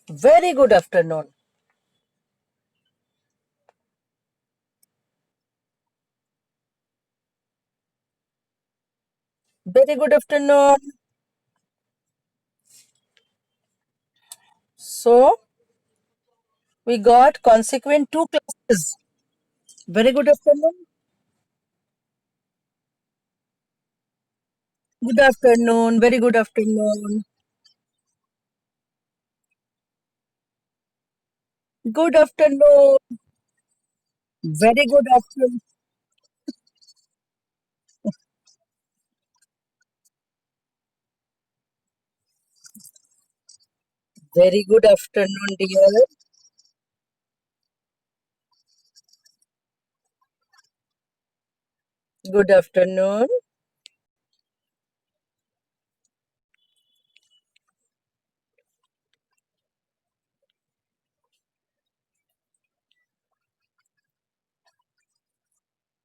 Very good afternoon. Very good afternoon. So, we got consequent two classes. Very good afternoon. Good afternoon. Very good afternoon. Good afternoon. Very good afternoon. Very good afternoon, dear. Good afternoon.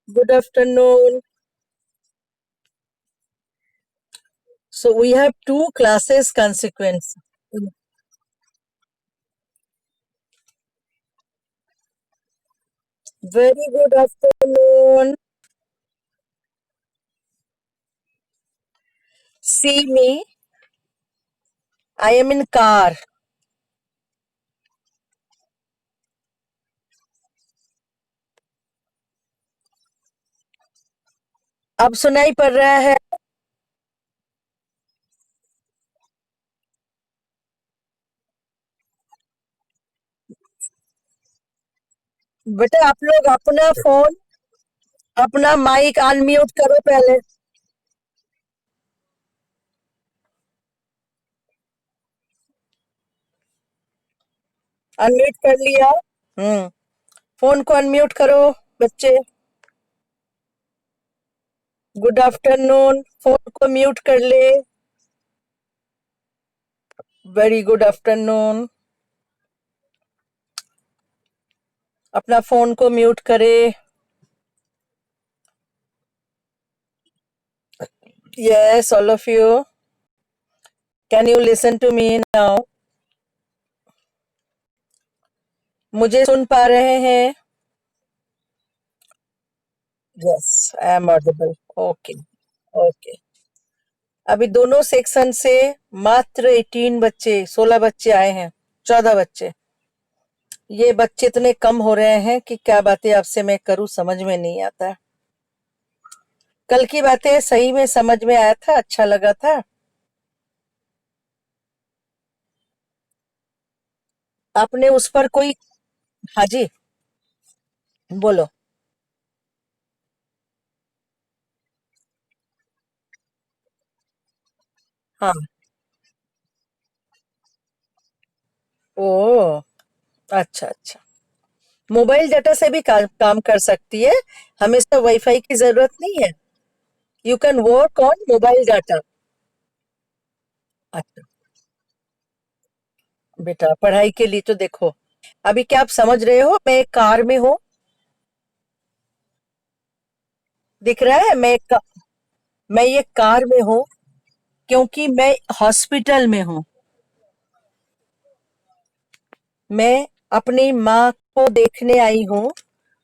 Good afternoon. So, we have two classes consequence. Very good afternoon. See me. I am in car. अब सुनाई पड़ रहा है? बेटा आप लोग अपना phone अपना माइक अनम्यूट करो पहले। अनम्यूट कर लिया? हम्म। फोन को अनम्यूट करो बच्चे। Good afternoon. फोन को म्यूट कर ले। Very good afternoon. अपना फोन को म्यूट करे। Yes all of you. Can you listen to me now? मुझे सुन पा रहे हैं? Yes, I am audible. Okay. Okay. अभी दोनों सेक्शन से मात्र 18 बच्चे, 16 बच्चे आए हैं। 14 बच्चे। ये बच्चे इतने कम हो रहे हैं कि क्या बातें आपसे मैं करूं समझ में नहीं आता। कल की बातें सही में समझ में आया था, अच्छा लगा था। आपने उस पर कोई? हाँ जी, बोलो। हाँ। ओ, अच्छा अच्छा। मोबाइल डाटा से भी काम कर सकती है। हमेशा वाईफाई की जरूरत नहीं है। You can work on mobile data. अच्छा। बेटा पढ़ाई के लिए तो देखो, अभी क्या आप समझ रहे हो? मैं एक कार में हूँ। दिख रहा है? मैं ये कार में हूँ क्योंकि मैं हॉस्पिटल में हूँ। मैं अपनी माँ को देखने आई हूँ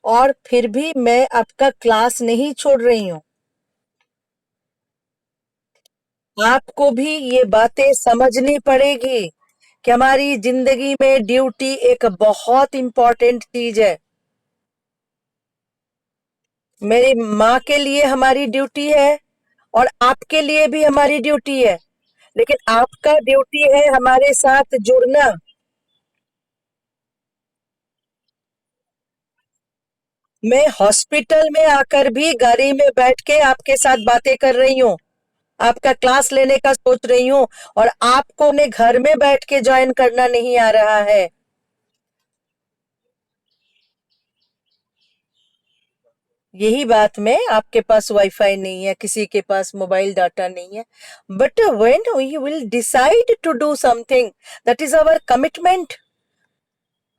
और फिर भी मैं आपका क्लास नहीं छोड़ रही हूँ। आपको भी ये बातें समझनी पड़ेगी कि हमारी जिंदगी में ड्यूटी एक बहुत इंपॉर्टेंट चीज है। मेरी माँ के लिए हमारी ड्यूटी है और आपके लिए भी हमारी ड्यूटी है। लेकिन आपका ड्यूटी है हमारे साथ जुड़ना। मैं हॉस्पिटल में आकर भी गाड़ी में बैठ के आपके साथ बातें कर रही हूँ, आपका क्लास लेने का सोच रही हूँ, और आपको अपने घर में बैठ के ज्वाइन करना नहीं आ रहा है। यही बात में आपके पास वाईफाई नहीं है, किसी के पास मोबाइल डाटा नहीं है। But when we will decide to do something, that is our commitment.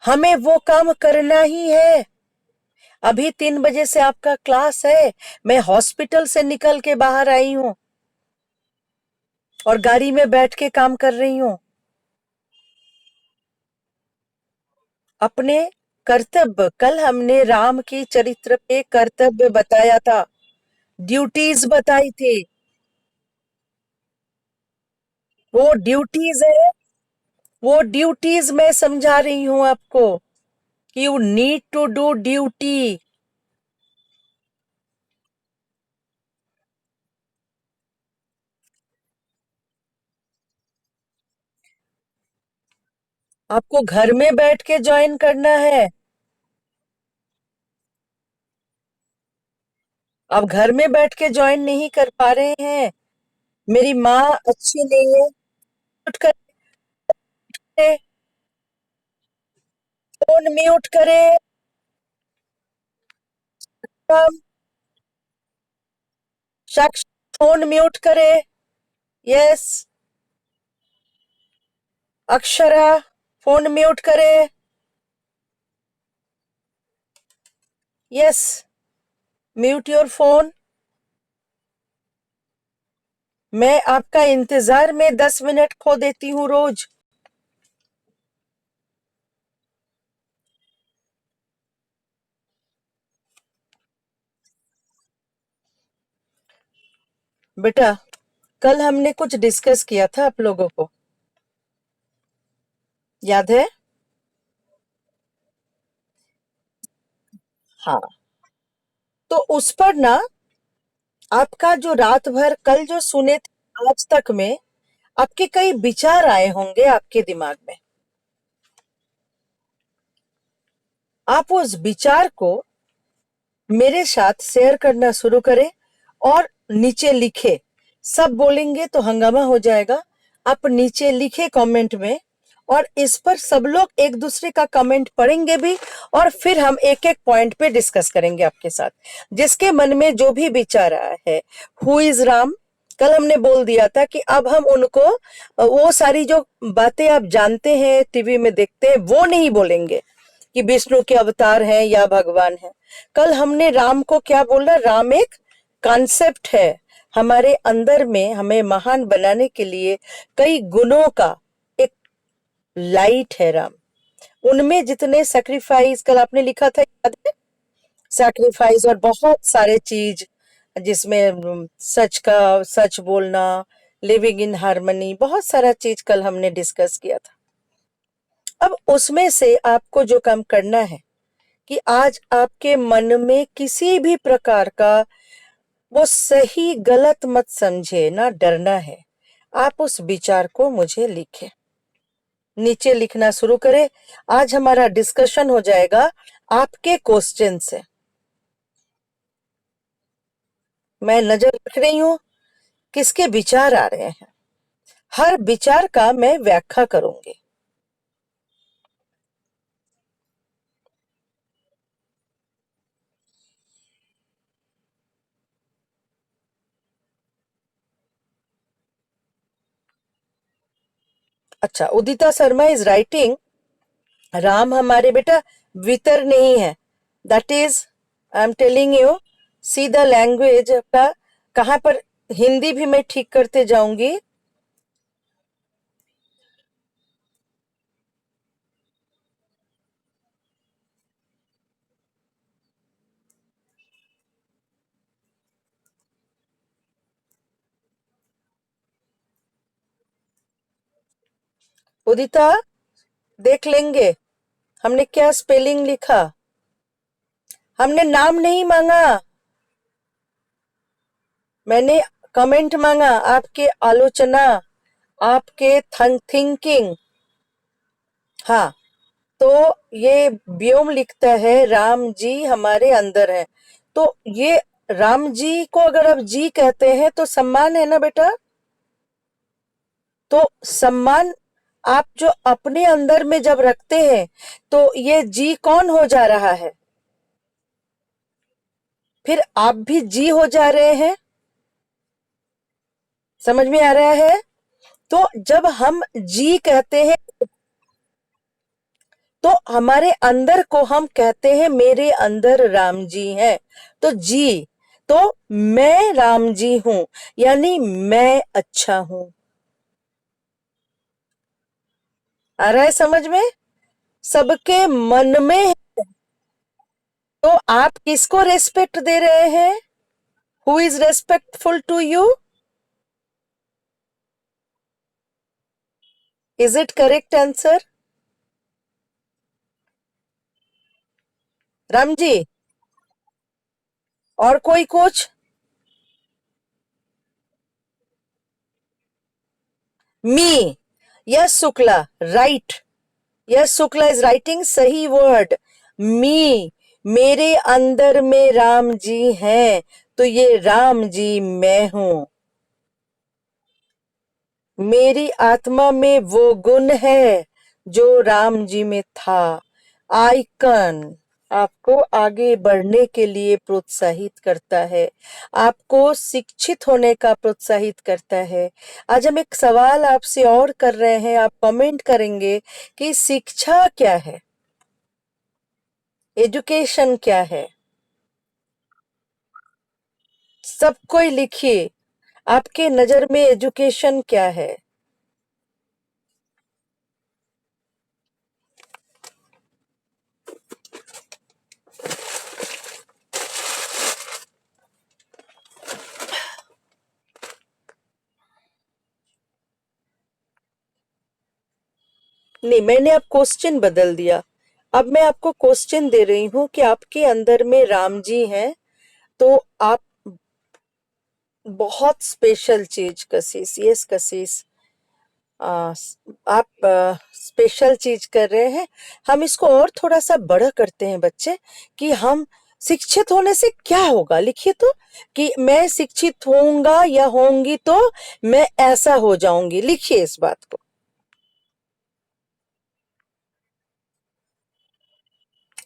हमें वो काम करना ही है। अभी 3 बजे से आपका क्लास है। मैं हॉस्पिटल से निकल के बाहर आई हूँ और गाड़ी में बैठ के काम कर रही हूँ। अपने कर्तव्य, कल हमने राम की चरित्र पे कर्तव्य बताया था, ड्यूटीज बताई थी। वो ड्यूटीज है, वो ड्यूटीज मैं समझा रही हूं आपको कि you need to do duty. आपको घर में बैठ के ज्वाइन करना है। आप घर में बैठ के ज्वाइन नहीं कर पा रहे हैं। मेरी माँ अच्छी नहीं है। म्यूट करे, फोन म्यूट करे। हम शख्स, फोन म्यूट करे। यस। अक्षरा, फोन म्यूट करे। Yes, mute your phone. मैं आपका इंतजार में 10 मिनट खो देती हूँ रोज। बेटा, कल हमने कुछ डिस्कस किया था आप लोगों को, याद है? हाँ। तो उस पर ना, आपका जो रात भर कल जो सुने थे आज तक में, आपके कई विचार आए होंगे आपके दिमाग में। आप उस विचार को मेरे साथ शेयर करना शुरू करें और नीचे लिखे। सब बोलेंगे तो हंगामा हो जाएगा। आप नीचे लिखे कमेंट में, और इस पर सब लोग एक दूसरे का कमेंट पढ़ेंगे भी, और फिर हम एक एक पॉइंट पे डिस्कस करेंगे आपके साथ, जिसके मन में जो भी विचार आया है। हु इज राम, कल हमने बोल दिया था कि अब हम उनको वो सारी जो बातें आप जानते हैं, टीवी में देखते हैं, वो नहीं बोलेंगे कि विष्णु के अवतार हैं या भगवान है। कल हमने राम को क्या बोला? राम एक कॉन्सेप्ट है हमारे अंदर में, हमें महान बनाने के लिए कई गुणों का एक लाइट है राम। उनमें जितने सेक्रीफाइस, कल आपने लिखा था याद है? सैक्रिफाइस और बहुत सारे चीज, जिसमें सच का सच बोलना, लिविंग इन हार्मनी, बहुत सारा चीज कल हमने डिस्कस किया था। अब उसमें से आपको जो काम करना है कि आज आपके मन में किसी भी प्रकार का वो सही गलत मत समझे, ना डरना है। आप उस विचार को मुझे लिखें, नीचे लिखना शुरू करें। आज हमारा डिस्कशन हो जाएगा आपके क्वेश्चन से। मैं नजर रख रही हूं किसके विचार आ रहे हैं। हर विचार का मैं व्याख्या करूंगी। अच्छा, उदिता शर्मा इज राइटिंग, राम हमारे बेटा वितर नहीं है। That is, I am telling you, see the language का कहाँ पर। हिंदी भी मैं ठीक करते जाऊंगी। उदिता, देख लेंगे हमने क्या स्पेलिंग लिखा। हमने नाम नहीं मांगा, मैंने कमेंट मांगा, आपके आलोचना, आपके थिंकिंग। हाँ। तो ये व्योम लिखता है राम जी हमारे अंदर है। तो ये राम जी को अगर आप जी कहते हैं तो सम्मान है ना बेटा। तो सम्मान आप जो अपने अंदर में जब रखते हैं, तो ये जी कौन हो जा रहा है? फिर आप भी जी हो जा रहे हैं। समझ में आ रहा है? तो जब हम जी कहते हैं, तो हमारे अंदर को हम कहते हैं मेरे अंदर राम जी हैं। तो जी, तो मैं राम जी हूं, यानी मैं अच्छा हूं। आ रहा है समझ में? सबके मन में है। तो आप किसको रेस्पेक्ट दे रहे हैं? Who is respectful to you? Is it correct answer? Ram ji, और कोई कुछ? Me, yes Shukla, right. Yes Shukla is writing सही वर्ड। मी, मेरे अंदर में राम जी हैं, तो ये राम जी मैं हूं। मेरी आत्मा में वो गुण है जो राम जी में था। आइकन आपको आगे बढ़ने के लिए प्रोत्साहित करता है, आपको शिक्षित होने का प्रोत्साहित करता है। आज हम एक सवाल आपसे और कर रहे हैं, आप कमेंट करेंगे कि शिक्षा क्या है, एजुकेशन क्या है। सब कोई लिखिए, आपके नजर में एजुकेशन क्या है? नहीं, मैंने अब क्वेश्चन बदल दिया। अब मैं आपको क्वेश्चन दे रही हूँ कि आपके अंदर में राम जी हैं, तो आप बहुत स्पेशल चीज कशिश, यस कशिश, आ, आप स्पेशल चीज कर रहे हैं। हम इसको और थोड़ा सा बड़ा करते हैं बच्चे, कि हम शिक्षित होने से क्या होगा। लिखिए तो, कि मैं शिक्षित होऊंगा या होंगी तो मैं ऐसा हो जाऊंगी। लिखिए इस बात को।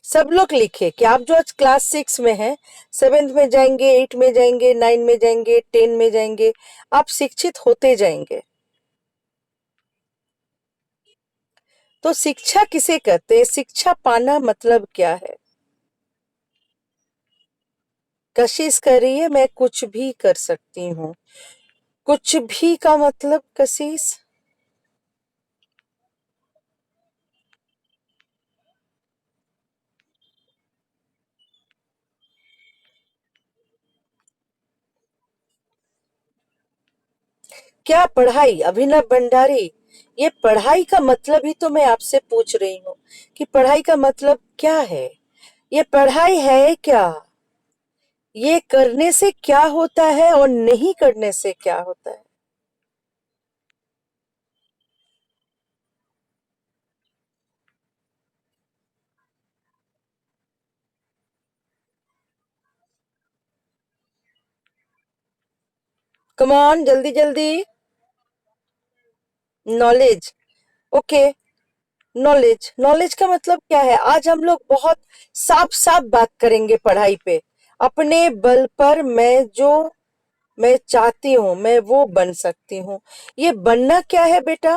सब लोग लिखे कि आप जो आज क्लास 6 में हैं, 7th में जाएंगे, 8 में जाएंगे, 9 में जाएंगे, 10 में जाएंगे, आप शिक्षित होते जाएंगे। तो शिक्षा किसे कहते हैं? शिक्षा पाना मतलब क्या है? कशिश कर रही है, मैं कुछ भी कर सकती हूँ। कुछ भी का मतलब कशिश? क्या पढ़ाई? अभिनव भंडारी, ये पढ़ाई का मतलब ही तो मैं आपसे पूछ रही हूँ कि पढ़ाई का मतलब क्या है। ये पढ़ाई है क्या? ये करने से क्या होता है और नहीं करने से क्या होता है? कम ऑन, जल्दी जल्दी। Knowledge, okay. नॉलेज, नॉलेज का मतलब क्या है? आज हम लोग बहुत साफ साफ बात करेंगे पढ़ाई पे। अपने बल पर मैं जो मैं चाहती हूँ मैं वो बन सकती हूँ। ये बनना क्या है बेटा?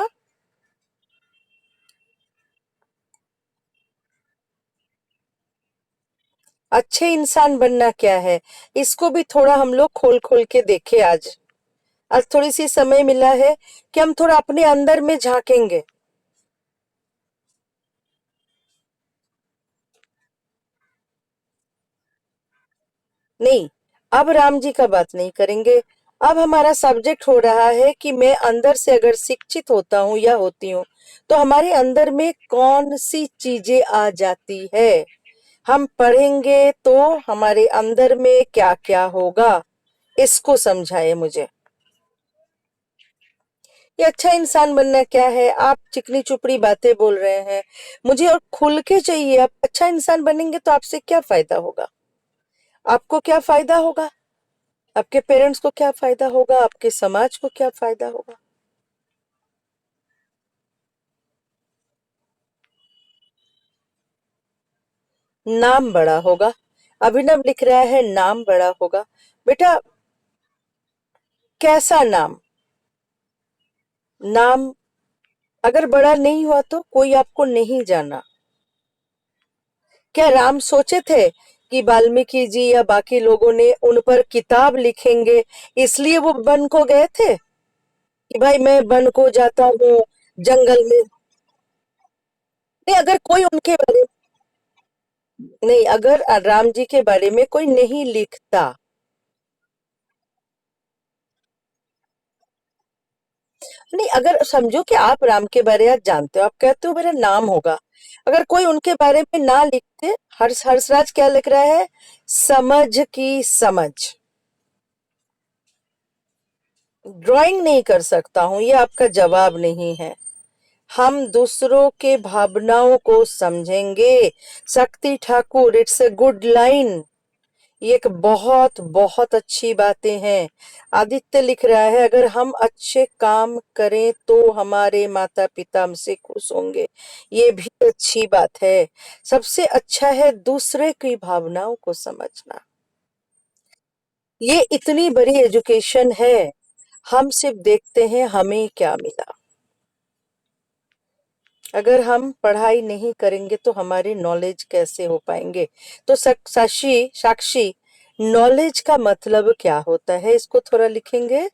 अच्छे इंसान बनना क्या है? इसको भी थोड़ा हम लोग खोल खोल के देखे आज। आज थोड़ी सी समय मिला है कि हम थोड़ा अपने अंदर में झांकेंगे। नहीं, अब राम जी का बात नहीं करेंगे। अब हमारा सब्जेक्ट हो रहा है कि मैं अंदर से अगर शिक्षित होता हूँ या होती हूँ, तो हमारे अंदर में कौन सी चीजें आ जाती है। हम पढ़ेंगे तो हमारे अंदर में क्या क्या होगा, इसको समझाए मुझे। ये अच्छा इंसान बनना क्या है? आप चिकनी चुपड़ी बातें बोल रहे हैं, मुझे और खुल के चाहिए। आप अच्छा इंसान बनेंगे तो आपसे क्या फायदा होगा? आपको क्या फायदा होगा? आपके पेरेंट्स को क्या फायदा होगा? आपके समाज को क्या फायदा होगा? नाम बड़ा होगा। अभिनव लिख रहा है नाम बड़ा होगा। बेटा, कैसा नाम? नाम अगर बड़ा नहीं हुआ तो कोई आपको नहीं जाना। क्या राम सोचे थे कि वाल्मीकि जी या बाकी लोगों ने उन पर किताब लिखेंगे, इसलिए वो वन को गए थे कि भाई मैं वन को जाता हूँ, जंगल में? नहीं, अगर कोई उनके बारे नहीं, अगर राम जी के बारे में कोई नहीं लिखता, नहीं, अगर समझो कि आप राम के बारे में जानते हो, आप कहते हो मेरा नाम होगा, अगर कोई उनके बारे में ना लिखते, हर्षराज क्या लिख रहा है? समझ की समझ। ड्राइंग नहीं कर सकता हूं, ये आपका जवाब नहीं है। हम दूसरों के भावनाओं को समझेंगे। शक्ति Thakur, it's a good line. ये एक बहुत बहुत अच्छी बातें हैं। आदित्य लिख रहा है, अगर हम अच्छे काम करें तो हमारे माता पिता हमसे खुश होंगे। ये भी अच्छी बात है। सबसे अच्छा है दूसरे की भावनाओं को समझना। ये इतनी बड़ी एजुकेशन है। हम सिर्फ देखते हैं हमें क्या मिला। अगर हम पढ़ाई नहीं करेंगे तो हमारी नॉलेज कैसे हो पाएंगे? तो साक्षी साक्षी, नॉलेज का मतलब क्या होता है, इसको थोड़ा लिखेंगे।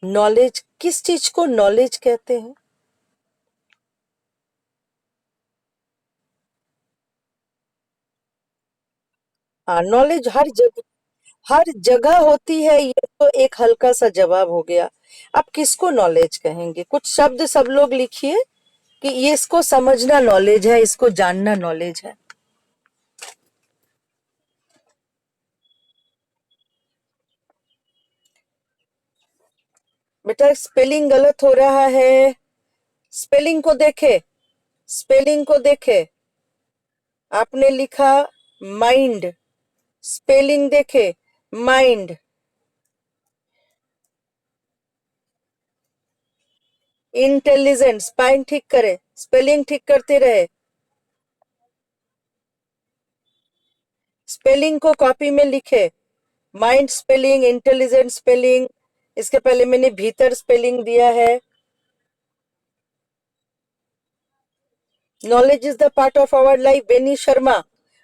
नॉलेज, किस चीज को नॉलेज कहते हैं? हाँ, नॉलेज हर जगह होती है, ये तो एक हल्का सा जवाब हो गया। आप किसको नॉलेज कहेंगे? कुछ शब्द सब लोग लिखिए कि ये इसको समझना नॉलेज है, इसको जानना नॉलेज है। बेटा, स्पेलिंग गलत हो रहा है। स्पेलिंग को देखे, स्पेलिंग को देखे। आपने लिखा माइंड, स्पेलिंग देखे, माइंड। इंटेलिजेंट, स्पाइन ठीक करे, स्पेलिंग ठीक करते रहे। स्पेलिंग को कॉपी में लिखे। Mind spelling, intelligent spelling. इसके पहले मैंने भीतर स्पेलिंग दिया है। Knowledge is the part of our life. Beni Sharma,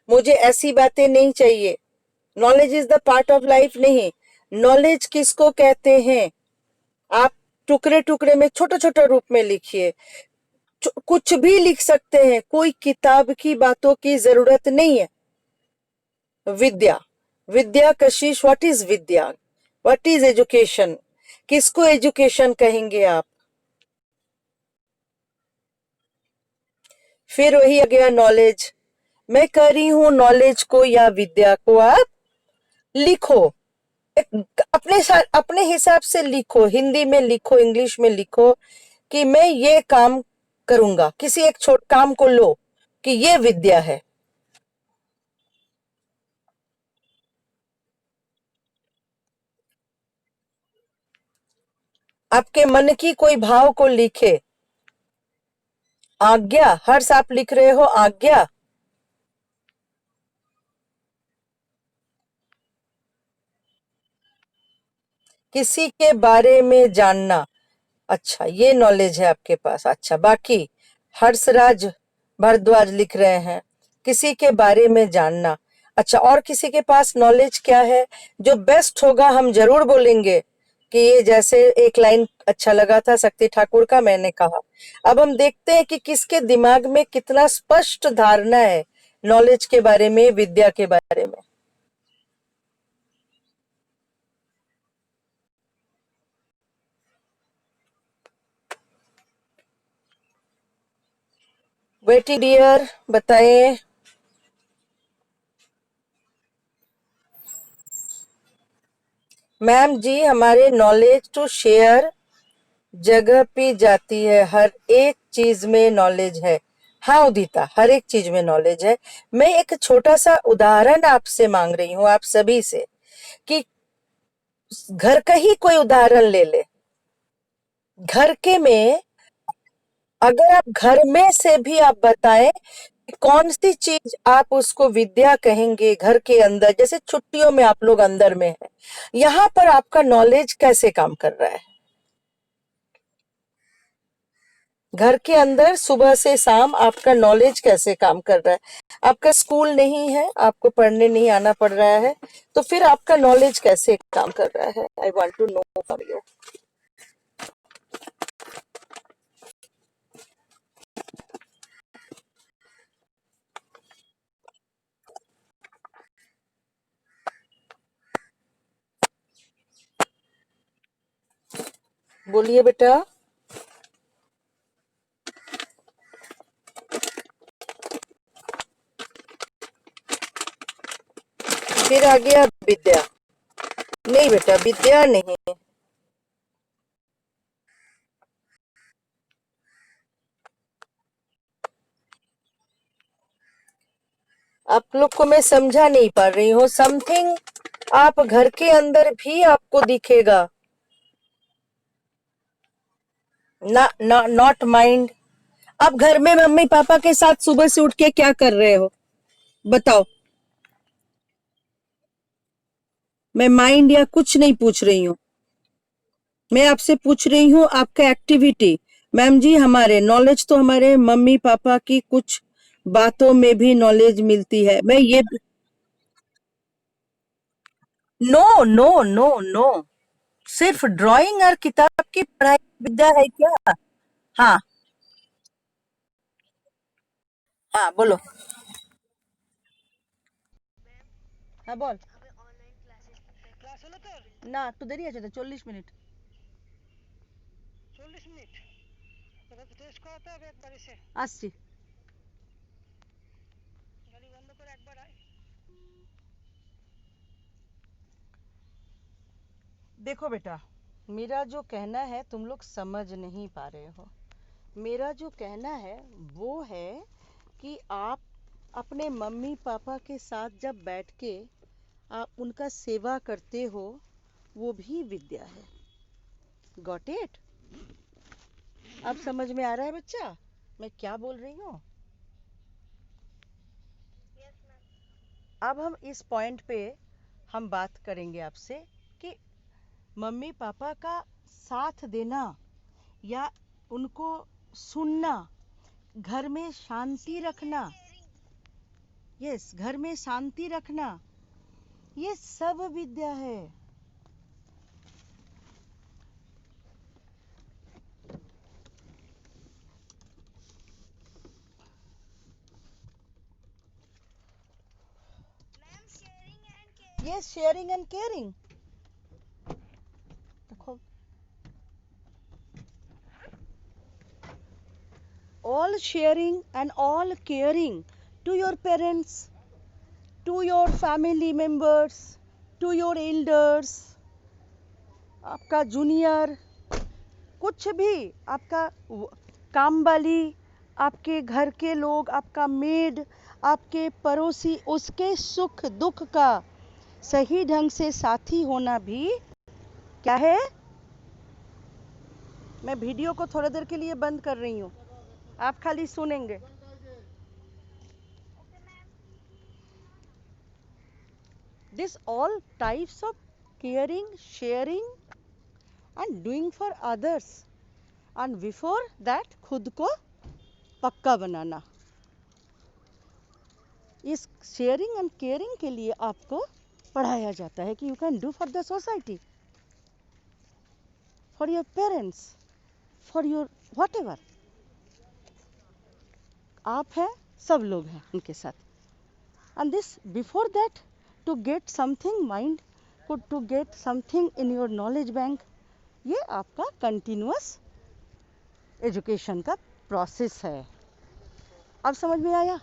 मुझे ऐसी बातें नहीं चाहिए। Knowledge is the part of life नहीं। नॉलेज किसको कहते हैं? आप टुकड़े टुकड़े में, छोटा छोटा रूप में लिखिए। कुछ भी लिख सकते हैं, कोई किताब की बातों की जरूरत नहीं है। विद्या, विद्या कशिश, what is Vidya? What is education? किसको एजुकेशन कहेंगे आप? फिर वही आ गया नॉलेज। मैं कह रही हूं नॉलेज को या विद्या को आप लिखो। अपने साथ, अपने हिसाब से लिखो, हिंदी में लिखो, इंग्लिश में लिखो कि मैं ये काम करूंगा। किसी एक छोट काम को लो कि ये विद्या है। आपके मन की कोई भाव को लिखे। आज्ञा, हर्ष आप लिख रहे हो आज्ञा। किसी के बारे में जानना। अच्छा, ये नॉलेज है आपके पास। अच्छा, बाकी हर्षराज भारद्वाज लिख रहे हैं किसी के बारे में जानना। अच्छा, और किसी के पास नॉलेज क्या है जो बेस्ट होगा? हम जरूर बोलेंगे कि ये, जैसे एक लाइन अच्छा लगा था शक्ति ठाकुर का, मैंने कहा। अब हम देखते हैं कि किसके दिमाग में कितना स्पष्ट धारणा है नॉलेज के बारे में, विद्या के बारे में। बेटी डियर, बताएं। मैम जी, हमारे नॉलेज टू शेयर जगह पे जाती है, हर एक चीज में नॉलेज है। हाँ उदिता, हर एक चीज में नॉलेज है। मैं एक छोटा सा उदाहरण आपसे मांग रही हूँ, आप सभी से, कि घर का ही कोई उदाहरण ले ले। घर के में, अगर आप घर में से भी आप बताएं कि कौन सी चीज आप उसको विद्या कहेंगे। घर के अंदर, जैसे छुट्टियों में आप लोग अंदर में है, यहाँ पर आपका नॉलेज कैसे काम कर रहा है? घर के अंदर सुबह से शाम आपका नॉलेज कैसे काम कर रहा है? आपका स्कूल नहीं है, आपको पढ़ने नहीं आना पड़ रहा है, तो फिर आपका नॉलेज कैसे काम कर रहा है? I want to know from you. बोलिए बेटा। फिर आ गया विद्या। नहीं बेटा, विद्या नहीं। आप लोग को मैं समझा नहीं पा रही हूँ। समथिंग आप घर के अंदर भी आपको दिखेगा। ना ना, नॉट माइंड। आप घर में मम्मी पापा के साथ सुबह से उठ के क्या कर रहे हो बताओ। मैं माइंड या कुछ नहीं पूछ रही हूँ। मैं आपसे पूछ रही हूँ आपका एक्टिविटी। मैम जी, हमारे नॉलेज तो हमारे मम्मी पापा की कुछ बातों में भी नॉलेज मिलती है। मैं ये नो नो नो नो, सिर्फ ड्राइंग और किताब की पढ़ाई विद्या है क्या? हाँ हाँ बोलो। हाँ बोल। না একটু দেরি আছে তো, 40 মিনিট। 40 মিনিট টেস্ট করাতে হবে একবার এসে। আসছি। গাড়ি বন্ধ করে একবার আয়। देखो बेटा, मेरा जो कहना है तुम लोग समझ नहीं पा रहे हो। मेरा जो कहना है वो है कि आप अपने मम्मी पापा के साथ जब बैठ के आप उनका सेवा करते हो, वो भी विद्या है। Got it? अब समझ में आ रहा है बच्चा मैं क्या बोल रही हूँ? अब हम इस पॉइंट पे हम बात करेंगे आपसे कि मम्मी पापा का साथ देना या उनको सुनना, घर में शांति रखना, यस, घर में शांति रखना, ये सब विद्या है। Yes, sharing and caring. देखो, all sharing and all caring to your parents, to your family members, to your elders, आपका जूनियर, कुछ भी, आपका काम वाली, आपके घर के लोग, आपका मेड, आपके पड़ोसी, उसके सुख दुख का सही ढंग से साथी होना भी क्या है? मैं वीडियो को थोड़ी देर के लिए बंद कर रही हूँ, आप खाली सुनेंगे। This all types of caring, sharing and doing for others, and before that खुद को पक्का बनाना। इस शेयरिंग एंड केयरिंग के लिए आपको पढ़ाया जाता है कि you can do for the society, for your parents, for your whatever. आप हैं, सब लोग हैं उनके साथ। And this before that to get something mind, to get something in your knowledge bank, ये आपका कंटिन्यूअस एजुकेशन का प्रोसेस है। अब समझ में आया?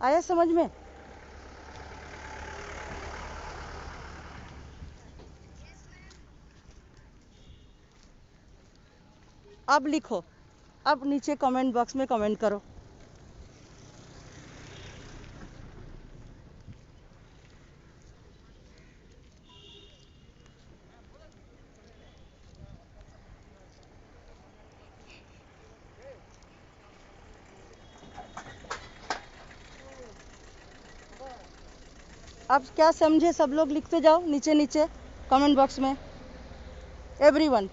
आया समझ में? अब लिखो, अब नीचे कमेंट बॉक्स में कमेंट करो। अब क्या समझे सब लोग लिखते जाओ नीचे नीचे कमेंट बॉक्स में, एवरीवन।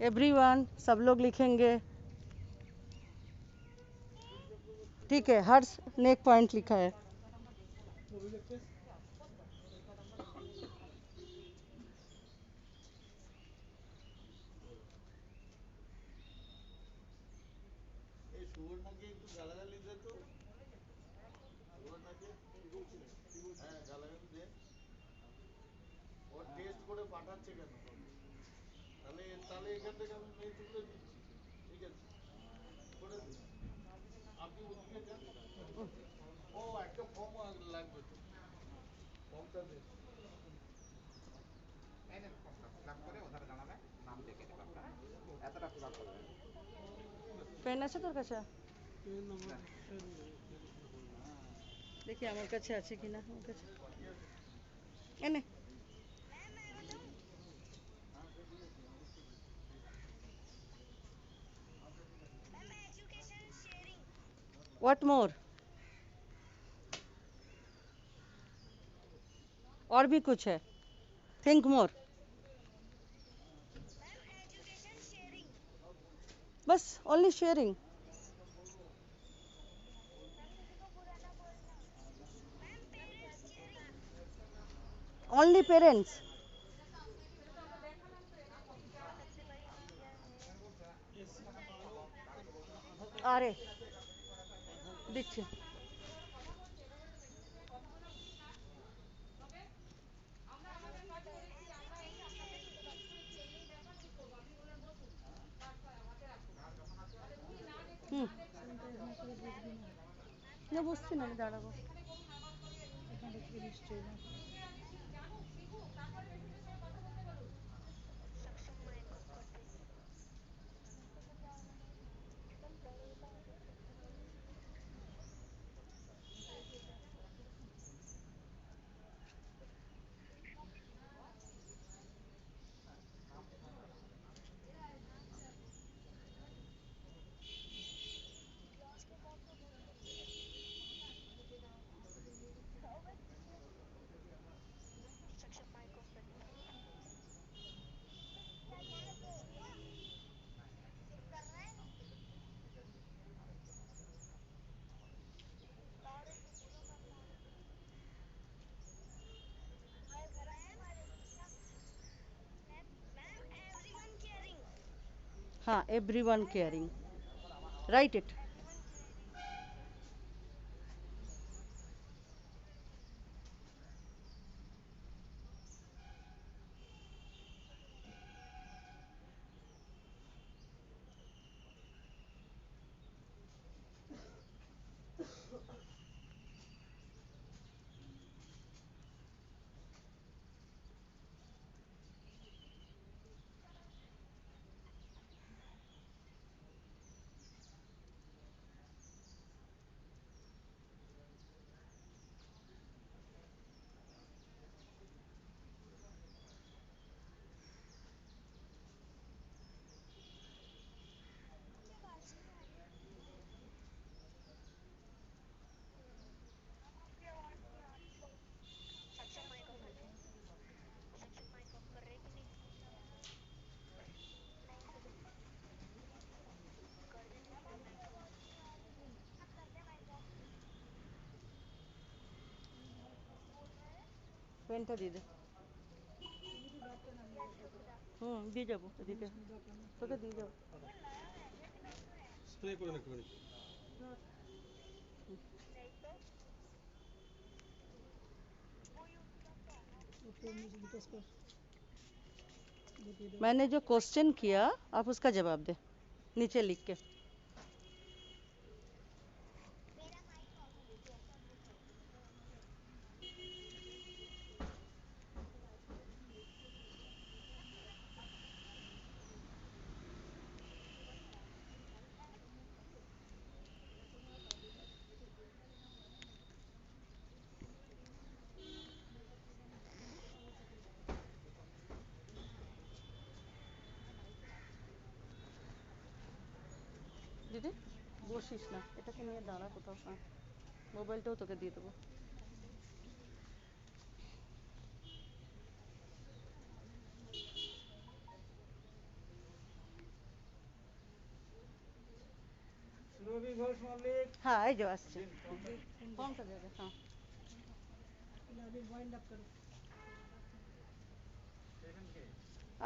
एवरीवन सब लोग लिखेंगे, ठीक है। हर्ष ने एक पॉइंट लिखा है। পেন আছে তোর কাছে? দেখি আমার কাছে আছে কিনা। আমার কাছে এনে। What more? और भी कुछ है? Think more. बस ओनली शेयरिंग। Only parents. আরে দিচ্ছি। হুম, না বুঝছি না, আমি দাঁড়াবো। हाँ, एवरीवन केयरिंग, राइट इट। পেনটা দিয়ে দে। দিয়ে যাবো এদিকে, তোকে দিয়ে যাবো। স্প্রে করে রাখতে পারি। मैंने जो क्वेश्चन किया आप उसका जवाब दे नीचे लिख के। দিদি বসিস না, এটাকে নিয়ে দাঁড়া কোথাও। হ্যাঁ, মোবাইলটাও তোকে দিয়ে দেবো। হ্যাঁ এই যে আসছে ফর্মটা দেবে হ্যাঁ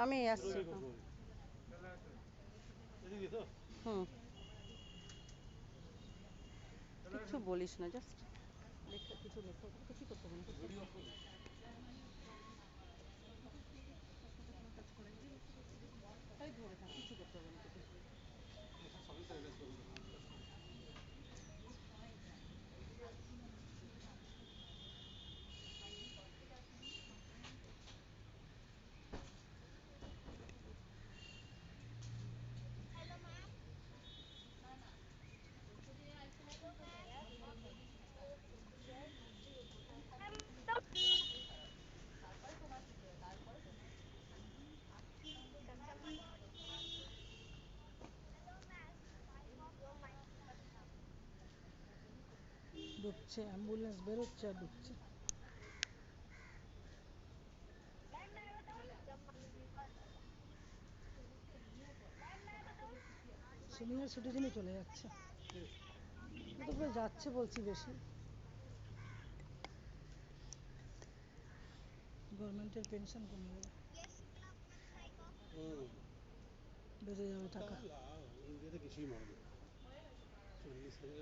আমি আসছি হুম কিছু বলিস না জাস্ট লেখা কিছু লেখা কিছু করতে হবে না তাই ধরে থাক কিছু করতে হবে না তোকে ঢুকছে অ্যাম্বুলেন্স বেরোচ্ছে আর ঢুকছে সিনিয়র সিটিজেনই চলে যাচ্ছে তো করে যাচ্ছে বলছি বেশি গভর্নমেন্টের পেনশন কমে যাবে বেড়ে যাবে টাকা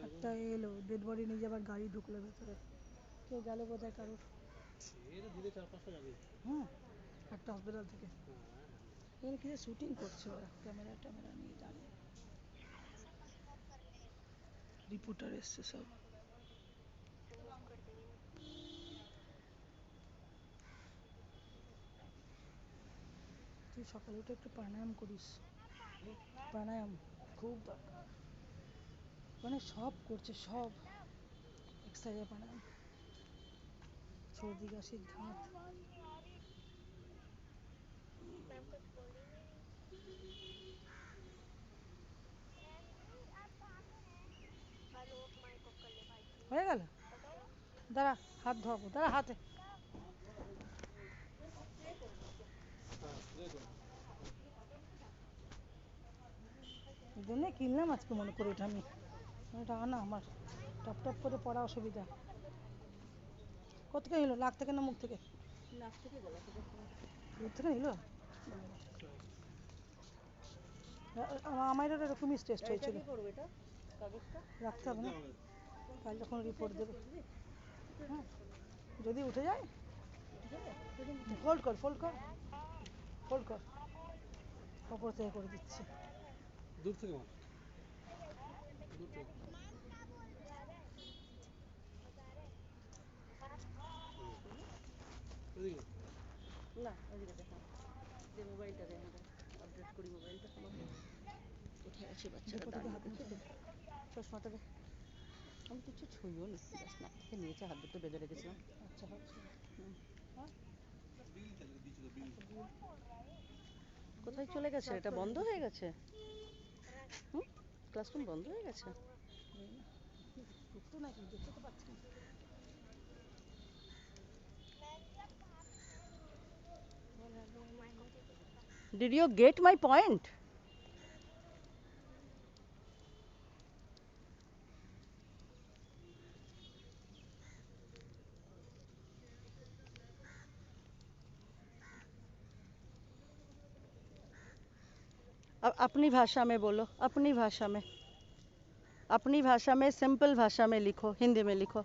একটা এলো ডেড বডি নিয়ে যাবার গাড়ি ঢুকলো ভেতরে কেউ গেল বোধহয় কারোর হুম একটা হসপিটাল থেকে এখানে কিছু শুটিং করছে ওরা ক্যামেরা ট্যামেরা নিয়ে দাঁড়িয়ে রিপোর্টার এসছে সব তুই সকালে উঠে একটু প্রাণায়াম করিস প্রাণায়াম খুব দরকার মানে সব করছে সব এক্সারসাইজ প্রাণায়াম সর্দি কাশির ধাত হয়ে গেল দাঁড়া হাত ধোবো দাঁড়া হাতে এই জন্যে কিনলাম আজকে মনে করে এটা আমি এটা আনা আমার টপ টপ করে পড়া অসুবিধা কত থেকে নিল লাখ থেকে না মুখ থেকে নাক থেকে গলা থেকে দূর থেকে নিল আমার এরকমই টেস্ট হয়েছিল কি করবে এটা কাগজটা রাখতে হবে না কাল যখন রিপোর্ট দেবে হ্যাঁ যদি উঠে যায় ফোল্ড কর ফোল্ড কর ফোল্ড কর ওপর থেকে করে দিচ্ছি দূর থেকে মার দূর থেকে ওদিকে না ওইদিকে দেখা যে মোবাইলটা দেয় আমাদের আপডেট করি মোবাইলটা আমাকে কোথায় আছে বাচ্চারা দাঁড়িয়ে দেখে চশমাটা দে আমি কিছু ছুঁইও নি জাস্ট নাক থেকে নিয়েছে হাত দুটো বেঁধে রেখেছিলাম আচ্ছা হচ্ছে কোথায় চলে গেছে এটা বন্ধ হয়ে গেছে হুম ক্লাসরুম বন্ধ হয়ে গেছে ঢুকতো নাকি দেখতে তো পাচ্ছি না Did you get my point? अपनी भाषा में बोलो अपनी भाषा में सिंपल भाषा में लिखो हिंदी में लिखो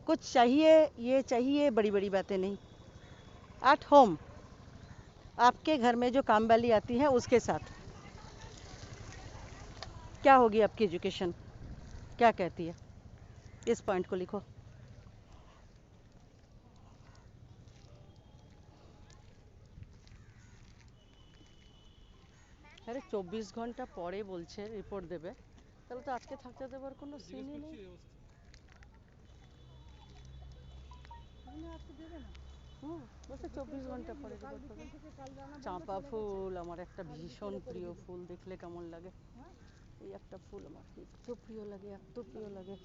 कुछ चाहिए ये चाहिए बड़ी बड़ी बातें नहीं एट होम आपके घर में जो काम वाली आती है उसके साथ क्या होगी आपकी एजुकेशन क्या कहती है इस पॉइंट को लिखो আরে 24 ঘন্টা পরে বলছে রিপোর্ট দেবে তাহলে তো আজকে থাকতে দেবার কোনো সিনই নেই আজকে দেবে না বলছে 24 ঘন্টা পরে রিপোর্ট দেবে চাঁপা ফুল আমার একটা ভীষণ প্রিয় ফুল দেখলে কেমন লাগে এই একটা ফুল আমার এত প্রিয় লাগে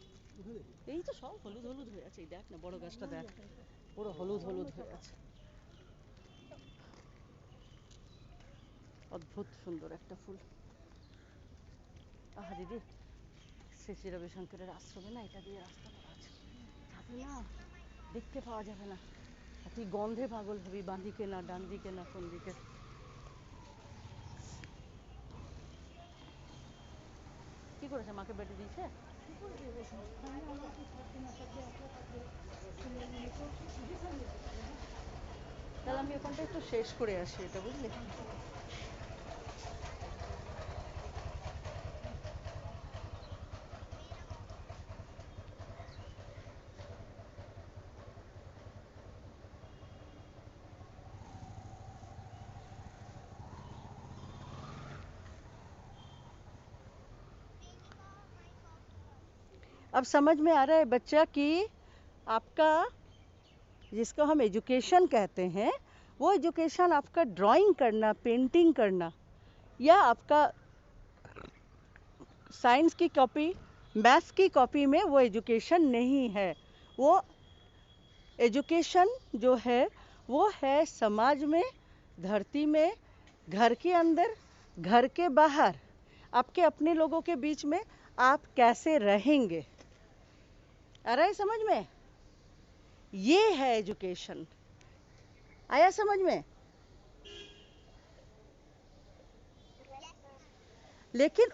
এই তো সব হলুদ হলুদ হয়ে আছে এই দেখ না বড় গাছটা দেখ পুরো হলুদ হলুদ হয়ে আছে অদ্ভুত সুন্দর একটা ফুল আহা দিদি শ্রী রবিশঙ্করের আশ্রমে না এটা দিয়ে রাস্তাটা আছে, যাবে না দেখতে পাওয়া যাবে না, আর তুই গন্ধে পাগল হবি, বাঁ দিকে না ডান দিকে না কোন দিকে। কি করেছে, মাকে বেটে দিয়েছে? তাহলে আমি ওখানটা একটু শেষ করে আসি এটা, বুঝলি? अब समझ में आ रहा है बच्चा कि आपका जिसको हम एजुकेशन कहते हैं वो एजुकेशन आपका ड्राइंग करना, पेंटिंग करना, या आपका साइंस की कॉपी, मैथ्स की कॉपी में वो एजुकेशन नहीं है। वो एजुकेशन जो है वो है समाज में, धरती में, घर के अंदर, घर के बाहर, आपके अपने लोगों के बीच में आप कैसे रहेंगे। आ रहा है समझ में? ये है एजुकेशन। आया समझ में? लेकिन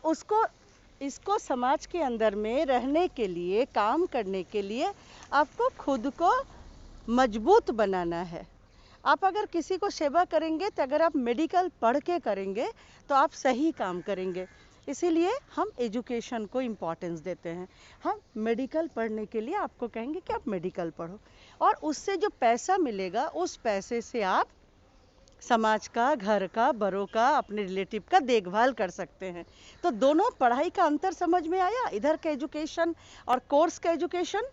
इसको समाज के अंदर में रहने के लिए, काम करने के लिए आपको खुद को मजबूत बनाना है। आप अगर किसी को सेवा करेंगे तो अगर आप मेडिकल पढ़ के करेंगे तो आप सही काम करेंगे। इसीलिए हम एजुकेशन को इम्पोर्टेंस देते हैं। हम मेडिकल पढ़ने के लिए आपको कहेंगे कि आप मेडिकल पढ़ो, और उससे जो पैसा मिलेगा उस पैसे से आप समाज का, घर का, बड़ों का, अपने रिलेटिव का देखभाल कर सकते हैं। तो दोनों पढ़ाई का अंतर समझ में आया, इधर का एजुकेशन और कोर्स का एजुकेशन।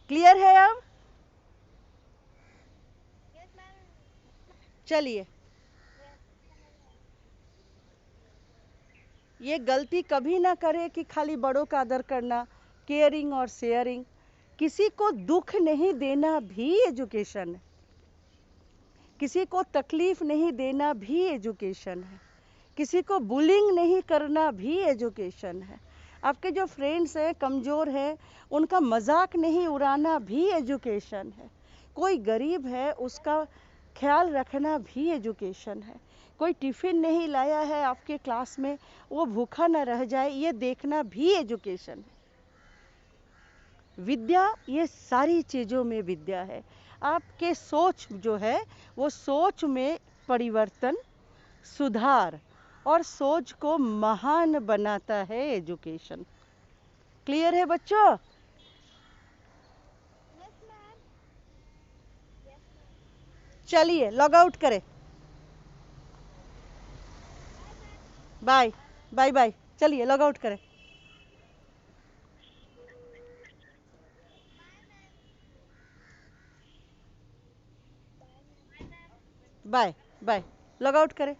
क्लियर है अब? चलिए, ये गलती कभी ना करे कि खाली बड़ों का आदर करना, केयरिंग और शेयरिंग। किसी को दुख नहीं देना भी एजुकेशन है, किसी को तकलीफ नहीं देना भी एजुकेशन है, किसी को बुलिंग नहीं करना भी एजुकेशन है। आपके जो फ्रेंड्स हैं, कमज़ोर हैं, उनका मजाक नहीं उड़ाना भी एजुकेशन है। कोई गरीब है उसका ख्याल रखना भी एजुकेशन है। कोई टिफ़िन नहीं लाया है आपके क्लास में, वो भूखा ना रह जाए, ये देखना भी एजुकेशन है। विद्या ये सारी चीज़ों में विद्या है। आपके सोच जो है वो सोच में परिवर्तन, सुधार और सोच को महान बनाता है एजुकेशन। क्लियर है बच्चों? चलिए लॉग आउट करें। बाय बाय बाय, चलिए लॉग आउट करें। बाय बाय, लॉग आउट करें।